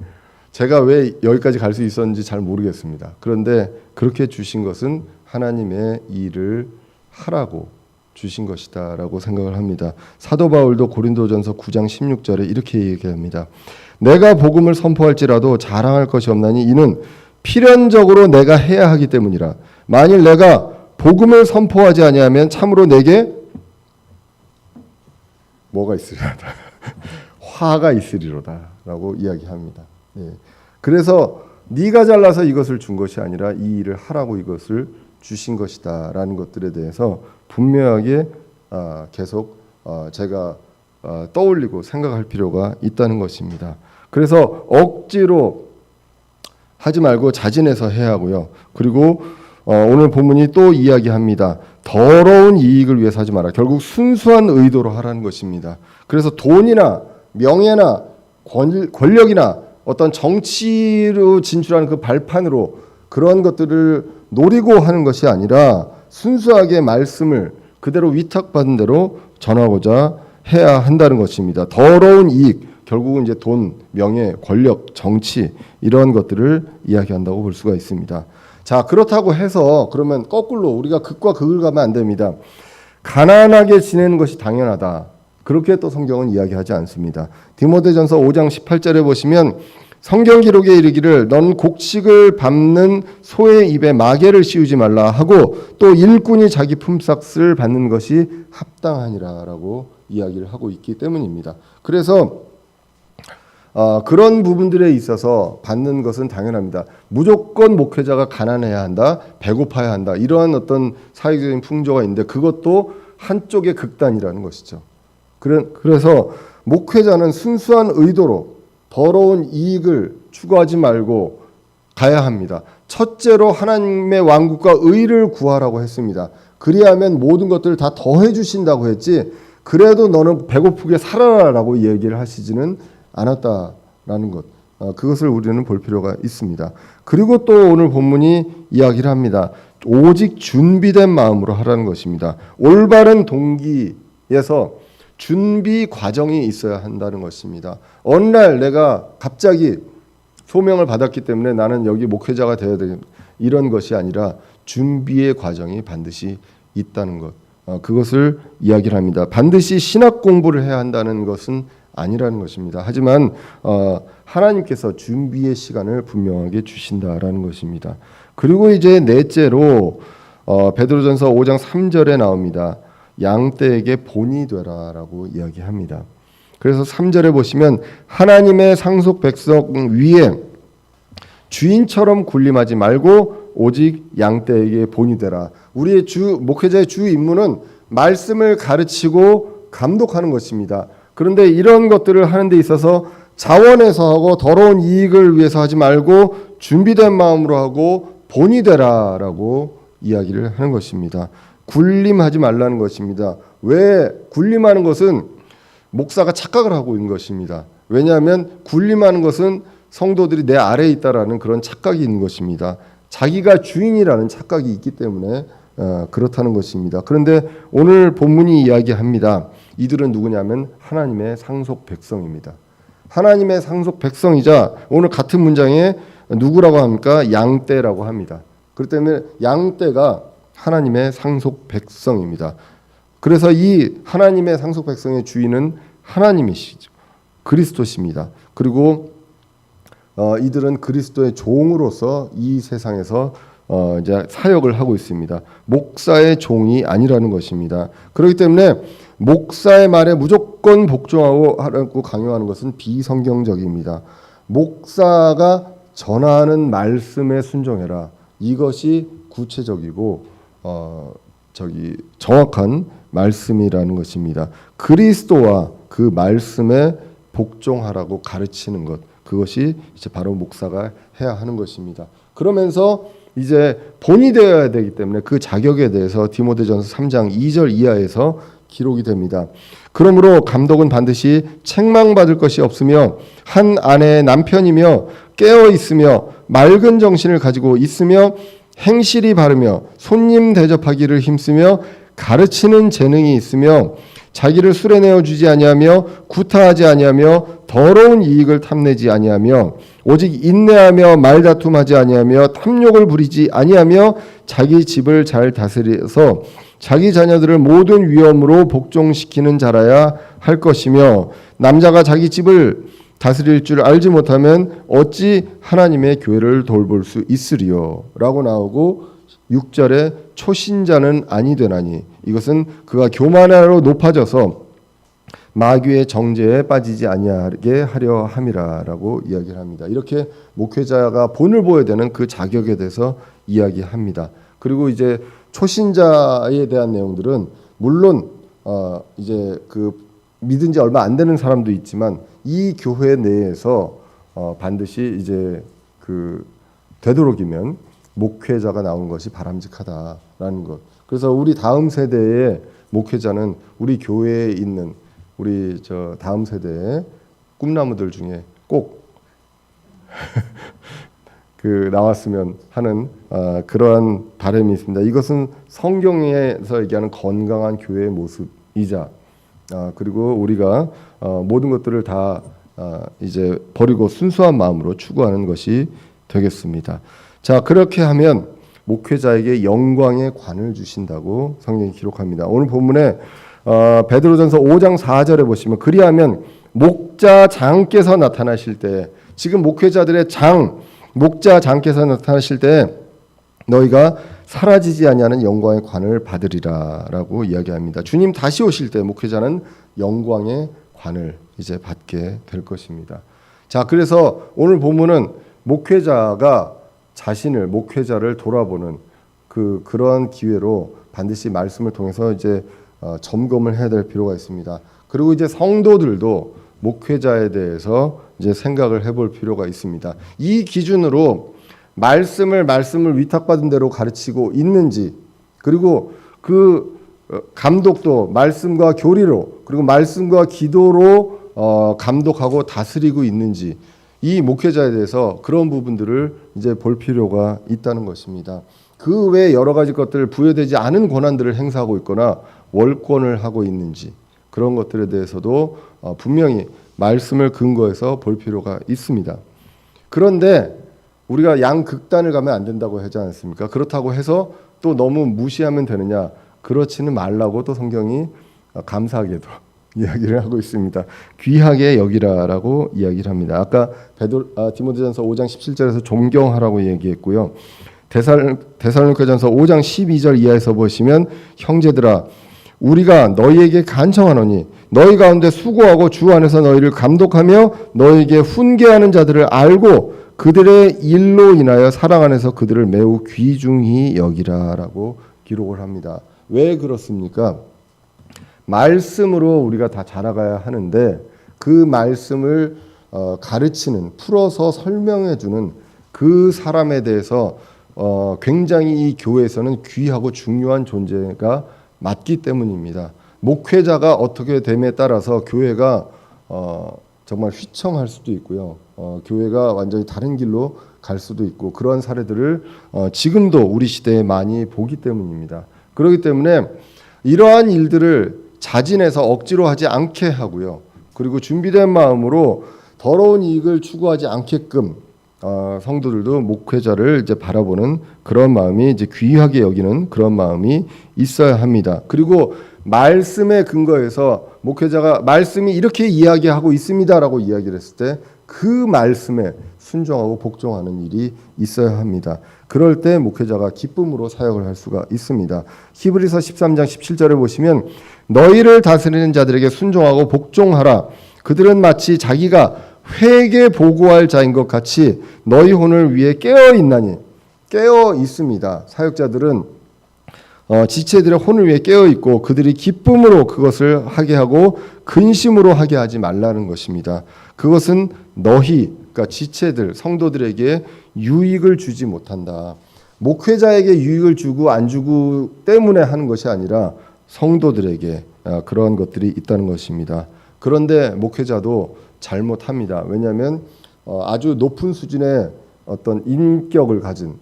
제가 왜 여기까지 갈 수 있었는지 잘 모르겠습니다. 그런데 그렇게 주신 것은 하나님의 일을 하라고 주신 것이다라고 생각을 합니다. 사도 바울도 고린도전서 9장 16절에 이렇게 얘기합니다. 내가 복음을 선포할지라도 자랑할 것이 없나니 이는 필연적으로 내가 해야 하기 때문이라. 만일 내가 복음을 선포하지 아니하면 참으로 내게 뭐가 있으리로다. 화가 있으리로다라고 이야기합니다. 예. 그래서 네가 잘나서 이것을 준 것이 아니라 이 일을 하라고 이것을 주신 것이다라는 것들에 대해서 분명하게 계속 제가 떠올리고 생각할 필요가 있다는 것입니다. 그래서 억지로 하지 말고 자진해서 해야 하고요. 그리고 오늘 본문이 또 이야기합니다. 더러운 이익을 위해서 하지 마라. 결국 순수한 의도로 하라는 것입니다. 그래서 돈이나 명예나 권력이나 어떤 정치로 진출하는 그 발판으로 그런 것들을 노리고 하는 것이 아니라 순수하게 말씀을 그대로 위탁받은 대로 전하고자 해야 한다는 것입니다. 더러운 이익, 결국은 이제 돈, 명예, 권력, 정치 이런 것들을 이야기한다고 볼 수가 있습니다. 자, 그렇다고 해서 그러면 거꾸로 우리가 극과 극을 가면 안 됩니다. 가난하게 지내는 것이 당연하다. 그렇게 또 성경은 이야기하지 않습니다. 디모데전서 5장 18절에 보시면 성경 기록에 이르기를 넌 곡식을 밟는 소의 입에 마개를 씌우지 말라 하고 또 일꾼이 자기 품삯을 받는 것이 합당하니라라고 이야기를 하고 있기 때문입니다. 그래서 그런 부분들에 있어서 받는 것은 당연합니다. 무조건 목회자가 가난해야 한다, 배고파야 한다, 이러한 어떤 사회적인 풍조가 있는데 그것도 한쪽의 극단이라는 것이죠. 그래서 목회자는 순수한 의도로 더러운 이익을 추구하지 말고 가야 합니다. 첫째로 하나님의 왕국과 의를 구하라고 했습니다. 그리하면 모든 것들을 다 더해 주신다고 했지, 그래도 너는 배고프게 살아라라고 얘기를 하시지는 않았다라는 것, 그것을 우리는 볼 필요가 있습니다. 그리고 또 오늘 본문이 이야기를 합니다. 오직 준비된 마음으로 하라는 것입니다. 올바른 동기에서 준비 과정이 있어야 한다는 것입니다. 어느 날 내가 갑자기 소명을 받았기 때문에 나는 여기 목회자가 되어야 되는 이런 것이 아니라 준비의 과정이 반드시 있다는 것, 그것을 이야기를 합니다. 반드시 신학 공부를 해야 한다는 것은 아니라는 것입니다. 하지만 하나님께서 준비의 시간을 분명하게 주신다라는 것입니다. 그리고 이제 넷째로 베드로전서 5장 3절에 나옵니다. 양떼에게 본이 되라라고 이야기합니다. 그래서 3절에 보시면 하나님의 상속 백성 위에 주인처럼 군림하지 말고 오직 양떼에게 본이 되라. 우리의 목회자의 주 임무는 말씀을 가르치고 감독하는 것입니다. 그런데 이런 것들을 하는 데 있어서 자원해서 하고 더러운 이익을 위해서 하지 말고 준비된 마음으로 하고 본이 되라라고 이야기를 하는 것입니다. 군림하지 말라는 것입니다. 왜? 군림하는 것은 목사가 착각을 하고 있는 것입니다. 왜냐하면 군림하는 것은 성도들이 내 아래에 있다라는 그런 착각이 있는 것입니다. 자기가 주인이라는 착각이 있기 때문에 그렇다는 것입니다. 그런데 오늘 본문이 이야기합니다. 이들은 누구냐면 하나님의 상속 백성입니다. 하나님의 상속 백성이자 오늘 같은 문장에 누구라고 합니까? 양떼라고 합니다. 그렇기 때문에 양떼가 하나님의 상속 백성입니다. 그래서 이 하나님의 상속 백성의 주인은 하나님이시죠. 그리스도십니다. 그리고 이들은 그리스도의 종으로서 이 세상에서 이제 사역을 하고 있습니다. 목사의 종이 아니라는 것입니다. 그렇기 때문에 목사의 말에 무조건 복종하고 하라고 강요하는 것은 비성경적입니다. 목사가 전하는 말씀에 순종해라. 이것이 구체적이고 정확한 말씀이라는 것입니다. 그리스도와 그 말씀에 복종하라고 가르치는 것, 그것이 이제 바로 목사가 해야 하는 것입니다. 그러면서 이제 본이 되어야 되기 때문에 그 자격에 대해서 디모데전서 3장 2절 이하에서 기록이 됩니다. 그러므로 감독은 반드시 책망받을 것이 없으며 한 아내의 남편이며 깨어 있으며 맑은 정신을 가지고 있으며 행실이 바르며 손님 대접하기를 힘쓰며 가르치는 재능이 있으며 자기를 술에 내어 주지 아니하며 구타하지 아니하며 더러운 이익을 탐내지 아니하며 오직 인내하며 말다툼하지 아니하며 탐욕을 부리지 아니하며 자기 집을 잘 다스려서 자기 자녀들을 모든 위엄으로 복종시키는 자라야 할 것이며 남자가 자기 집을 다스릴 줄 알지 못하면 어찌 하나님의 교회를 돌볼 수 있으리요 라고 나오고 6절에 초신자는 아니 되나니 이것은 그가 교만하로 높아져서 마귀의 정죄에 빠지지 아니하게 하려 함이라라고 이야기를 합니다. 이렇게 목회자가 본을 보여야 되는 그 자격에 대해서 이야기합니다. 그리고 이제 초신자에 대한 내용들은 물론 이제 그 믿은 지 얼마 안 되는 사람도 있지만 이 교회 내에서 반드시 이제 그 되도록이면 목회자가 나오는 것이 바람직하다라는 것. 그래서 우리 다음 세대의 목회자는 우리 교회에 있는 우리 저 다음 세대의 꿈나무들 중에 꼭 그 나왔으면 하는 그러한 바람이 있습니다. 이것은 성경에서 얘기하는 건강한 교회의 모습이자 그리고 우리가 모든 것들을 다 이제 버리고 순수한 마음으로 추구하는 것이 되겠습니다. 자, 그렇게 하면 목회자에게 영광의 관을 주신다고 성경이 기록합니다. 오늘 본문에 베드로전서 5장 4절에 보시면 그리하면 목자장께서 나타나실 때 지금 목회자들의 목자장께서 나타나실 때 너희가 사라지지 아니하는 영광의 관을 받으리라라고 이야기합니다. 주님 다시 오실 때 목회자는 영광의 관을 이제 받게 될 것입니다. 자, 그래서 오늘 본문은 목회자가 자신을 목회자를 돌아보는 그러한 기회로 반드시 말씀을 통해서 이제 점검을 해야 될 필요가 있습니다. 그리고 이제 성도들도 목회자에 대해서 이제 생각을 해볼 필요가 있습니다. 이 기준으로 말씀을 위탁받은 대로 가르치고 있는지, 그리고 그 감독도 말씀과 교리로 그리고 말씀과 기도로 감독하고 다스리고 있는지, 이 목회자에 대해서 그런 부분들을 이제 볼 필요가 있다는 것입니다. 그 외에 여러 가지 것들 부여되지 않은 권한들을 행사하고 있거나 월권을 하고 있는지, 그런 것들에 대해서도 분명히 말씀을 근거해서 볼 필요가 있습니다. 그런데 우리가 양극단을 가면 안 된다고 하지 않습니까? 그렇다고 해서 또 너무 무시하면 되느냐? 그렇지는 말라고 또 성경이 감사하게도 이야기를 하고 있습니다. 귀하게 여기라라고 이야기를 합니다. 아까 디모데전서 5장 17절에서 존경하라고 얘기했고요. 데살로니가전서 5장 12절 이하에서 보시면 형제들아 우리가 너희에게 간청하노니 너희 가운데 수고하고 주 안에서 너희를 감독하며 너희에게 훈계하는 자들을 알고 그들의 일로 인하여 사랑 안에서 그들을 매우 귀중히 여기라라고 기록을 합니다. 왜 그렇습니까? 말씀으로 우리가 다 자라가야 하는데 그 말씀을 가르치는, 풀어서 설명해주는 그 사람에 대해서 굉장히 이 교회에서는 귀하고 중요한 존재가 맞기 때문입니다. 목회자가 어떻게 됨에 따라서 교회가 정말 휘청할 수도 있고요. 교회가 완전히 다른 길로 갈 수도 있고 그런 사례들을 지금도 우리 시대에 많이 보기 때문입니다. 그렇기 때문에 이러한 일들을 자진해서 억지로 하지 않게 하고요. 그리고 준비된 마음으로 더러운 이익을 추구하지 않게끔 성도들도 목회자를 이제 바라보는 그런 마음이 이제 귀하게 여기는 그런 마음이 있어야 합니다. 그리고 말씀에 근거해서 목회자가 말씀이 이렇게 이야기하고 있습니다라고 이야기를 했을 때 그 말씀에 순종하고 복종하는 일이 있어야 합니다. 그럴 때 목회자가 기쁨으로 사역을 할 수가 있습니다. 히브리서 13장 17절에 보시면 너희를 다스리는 자들에게 순종하고 복종하라. 그들은 마치 자기가 회개 보고할 자인 것 같이 너희 혼을 위해 깨어 있나니. 깨어 있습니다. 사역자들은 지체들의 혼을 위해 깨어 있고 그들이 기쁨으로 그것을 하게 하고 근심으로 하게 하지 말라는 것입니다. 그것은 너희, 그러니까 지체들, 성도들에게 유익을 주지 못한다. 목회자에게 유익을 주고 안 주고 때문에 하는 것이 아니라 성도들에게 그런 것들이 있다는 것입니다. 그런데 목회자도 잘못합니다. 왜냐하면 아주 높은 수준의 어떤 인격을 가진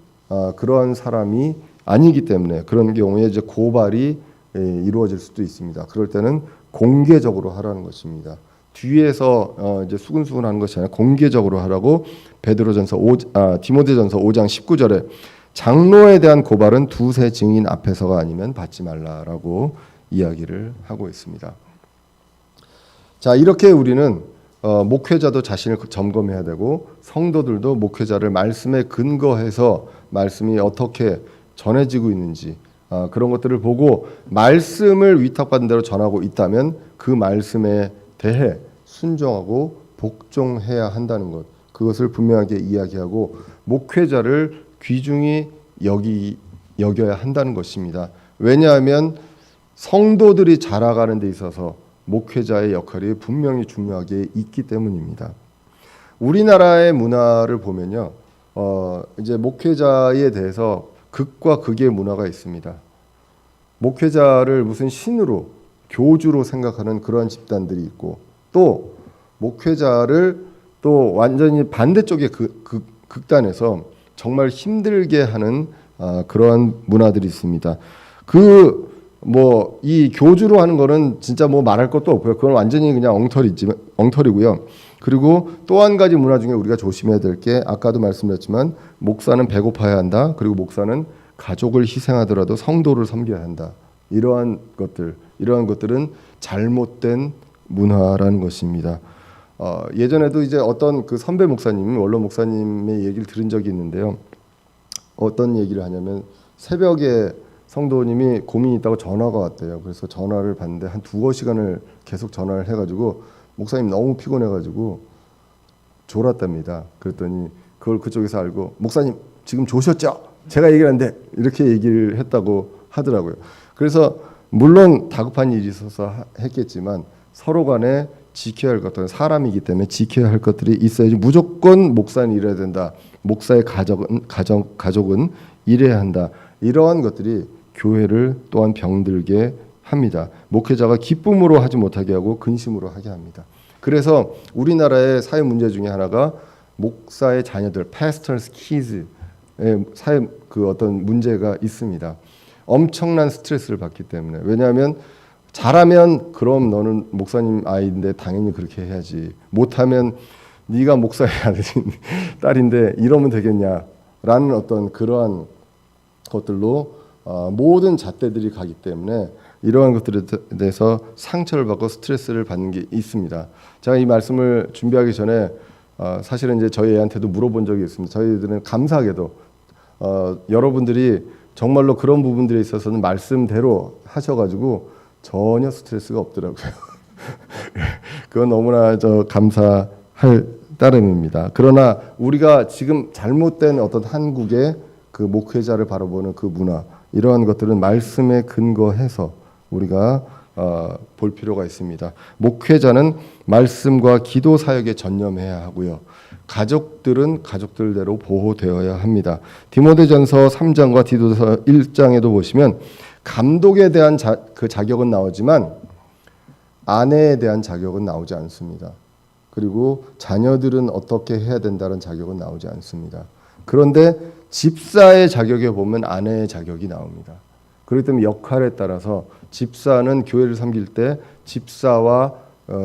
그러한 사람이 아니기 때문에 그런 경우에 이제 고발이 이루어질 수도 있습니다. 그럴 때는 공개적으로 하라는 것입니다. 뒤에서 이제 수근수근 하는 것이 아니라 공개적으로 하라고 디모데전서 5장 19절에 장로에 대한 고발은 두세 증인 앞에서가 아니면 받지 말라라고 이야기를 하고 있습니다. 자, 이렇게 우리는 목회자도 자신을 점검해야 되고 성도들도 목회자를 말씀에 근거해서 말씀이 어떻게 전해지고 있는지 그런 것들을 보고 말씀을 위탁받은 대로 전하고 있다면 그 말씀에 대해 순종하고 복종해야 한다는 것, 그것을 분명하게 이야기하고 목회자를 귀중히 여겨야 한다는 것입니다. 왜냐하면 성도들이 자라가는 데 있어서 목회자의 역할이 분명히 중요하게 있기 때문입니다. 우리나라의 문화를 보면요, 이제 목회자에 대해서 극과 극의 문화가 있습니다. 목회자를 무슨 신으로 교주로 생각하는 그런 집단들이 있고 또 목회자를 또 완전히 반대쪽의 극단에서 정말 힘들게 하는 그러한 문화들이 있습니다. 이 교주로 하는 거는 진짜 뭐 말할 것도 없고요. 그건 완전히 그냥 엉터리고요. 그리고 또 한 가지 문화 중에 우리가 조심해야 될 게 아까도 말씀드렸지만 목사는 배고파야 한다. 그리고 목사는 가족을 희생하더라도 성도를 섬겨야 한다. 이러한 것들은 잘못된 문화라는 것입니다. 예전에도 이제 어떤 그 선배 목사님, 원로 목사님의 얘기를 들은 적이 있는데요. 어떤 얘기를 하냐면 새벽에 성도님이 고민이 있다고 전화가 왔대요. 그래서 전화를 받는데 한 2시간을 계속 전화를 해가지고 목사님 너무 피곤해가지고 졸았답니다. 그랬더니 그걸 그쪽에서 알고 목사님 지금 조셨죠? 제가 얘기를 하는데 이렇게 얘기를 했다고 하더라고요. 그래서 물론 다급한 일이 있어서 했겠지만 서로 간에 지켜야 할 것들은 사람이기 때문에 지켜야 할 것들이 있어야지 무조건 목사는 이래야 된다. 목사의 가족은 이래야 한다. 이러한 것들이 교회를 또한 병들게 합니다. 목회자가 기쁨으로 하지 못하게 하고 근심으로 하게 합니다. 그래서 우리나라의 사회 문제 중에 하나가 목사의 자녀들, pastors' kids의 사회 그 어떤 문제가 있습니다. 엄청난 스트레스를 받기 때문에. 왜냐하면 잘하면 그럼 너는 목사님 아이인데 당연히 그렇게 해야지. 못하면 네가 목사의 딸인데 이러면 되겠냐라는 어떤 그러한 것들로 모든 잣대들이 가기 때문에 이러한 것들에 대해서 상처를 받고 스트레스를 받는 게 있습니다. 제가 이 말씀을 준비하기 전에 사실은 이제 저희 애한테도 물어본 적이 있습니다. 저희들은 감사하게도 여러분들이 정말로 그런 부분들에 있어서는 말씀대로 하셔가지고 전혀 스트레스가 없더라고요. 그건 너무나 감사할 따름입니다. 그러나 우리가 지금 잘못된 어떤 한국의 그 목회자를 바라보는 그 문화, 이러한 것들은 말씀에 근거해서 우리가 볼 필요가 있습니다. 목회자는 말씀과 기도 사역에 전념해야 하고요. 가족들은 가족들대로 보호되어야 합니다. 디모데전서 3장과 디도서 1장에도 보시면 감독에 대한 그 자격은 나오지만 아내에 대한 자격은 나오지 않습니다. 그리고 자녀들은 어떻게 해야 된다는 자격은 나오지 않습니다. 그런데 집사의 자격에 보면 아내의 자격이 나옵니다. 그렇기 때문에 역할에 따라서 집사는 교회를 섬길 때 집사와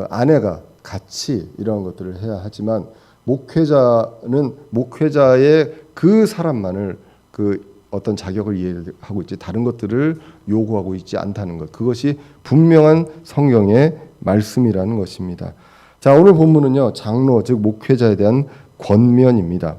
아내가 같이 이러한 것들을 해야 하지만 목회자는 목회자의 그 사람만을 그 어떤 자격을 이해하고 있지 다른 것들을 요구하고 있지 않다는 것. 그것이 분명한 성경의 말씀이라는 것입니다. 자, 오늘 본문은요. 장로 즉 목회자에 대한 권면입니다.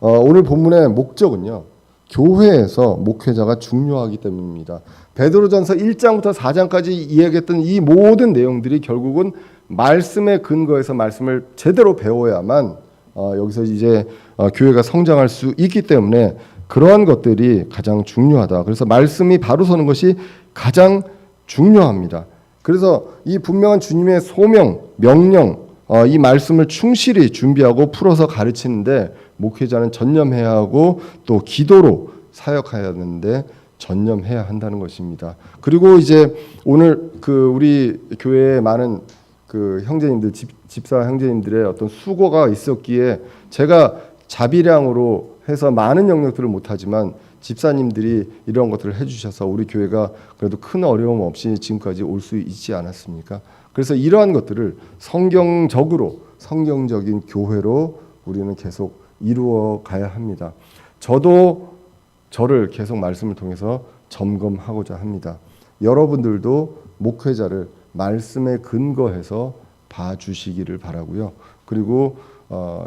오늘 본문의 목적은요. 교회에서 목회자가 중요하기 때문입니다. 베드로전서 1장부터 4장까지 이야기했던 이 모든 내용들이 결국은 말씀의 근거에서 말씀을 제대로 배워야만 여기서 이제 교회가 성장할 수 있기 때문에 그러한 것들이 가장 중요하다. 그래서 말씀이 바로 서는 것이 가장 중요합니다. 그래서 이 분명한 주님의 소명, 명령, 이 말씀을 충실히 준비하고 풀어서 가르치는데 목회자는 전념해야 하고 또 기도로 사역해야 하는데 전념해야 한다는 것입니다. 그리고 이제 오늘 그 우리 교회에 많은 그 형제님들, 집사 형제님들의 어떤 수고가 있었기에 제가 자비량으로 해서 많은 영역들을 못하지만 집사님들이 이런 것들을 해주셔서 우리 교회가 그래도 큰 어려움 없이 지금까지 올 수 있지 않았습니까? 그래서 이러한 것들을 성경적으로 성경적인 교회로 우리는 계속 이루어 가야 합니다. 저도 저를 계속 말씀을 통해서 점검하고자 합니다. 여러분들도 목회자를 말씀에 근거해서 봐주시기를 바라고요. 그리고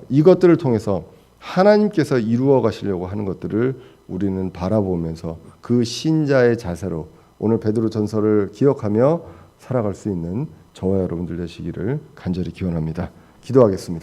이것들을 통해서 하나님께서 이루어 가시려고 하는 것들을 우리는 바라보면서 그 신자의 자세로 오늘 베드로 전서를 기억하며 살아갈 수 있는 저와 여러분들 되시기를 간절히 기원합니다. 기도하겠습니다.